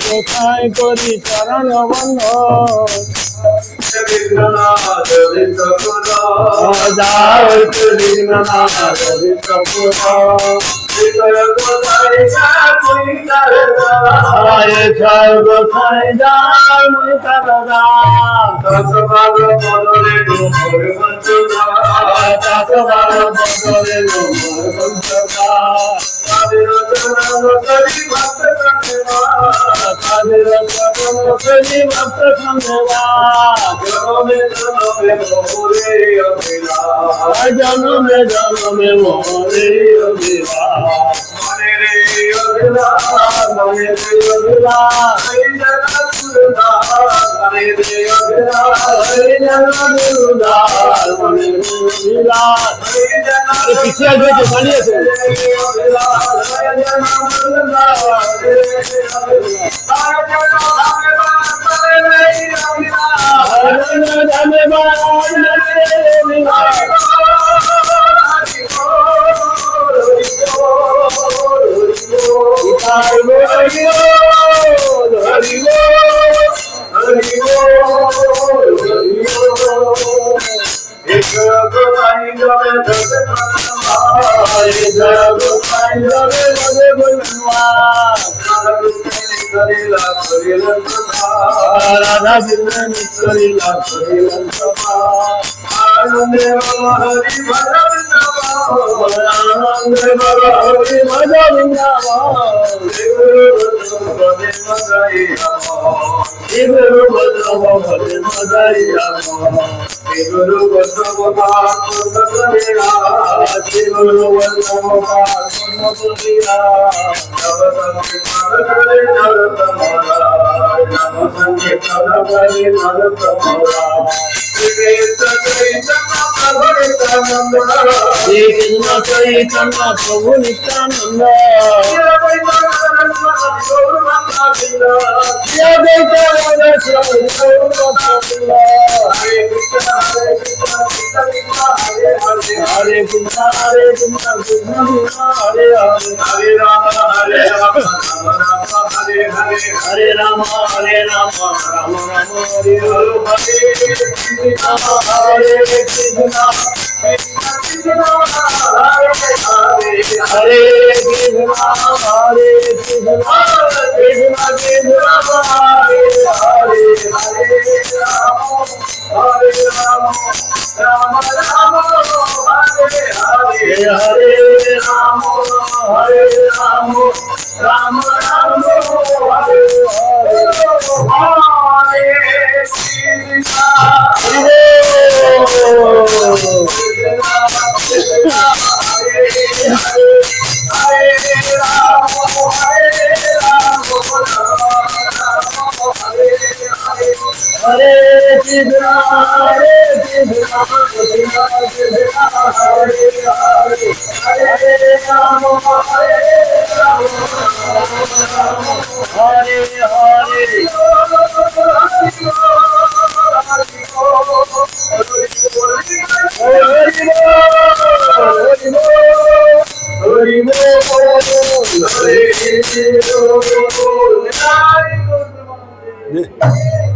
গোসাই করি চরণ বন্ধ জনমে জনমে মোরে পিছিয়ে আসবে তো দাঁড়িয়েছে রাধা বিন্দু করিলা আনন্দে হরি ভজন চৈতন্য প্রভু নিত্যানন্দ হরে কৃষ্ণ কৃষ্ণ হরে হরে হরে রাম হরে Ram Ram Ram Hare Hare Hare Krishna Hare Krishna, Hare Krishna, Krishna Krishna, Hare Hare, Hare Rama, Hare Rama, Rama Rama, Hare Hare, Hare Rama, Hare Rama, Rama Rama, Hare Hare, Hare Krishna, Hare Hare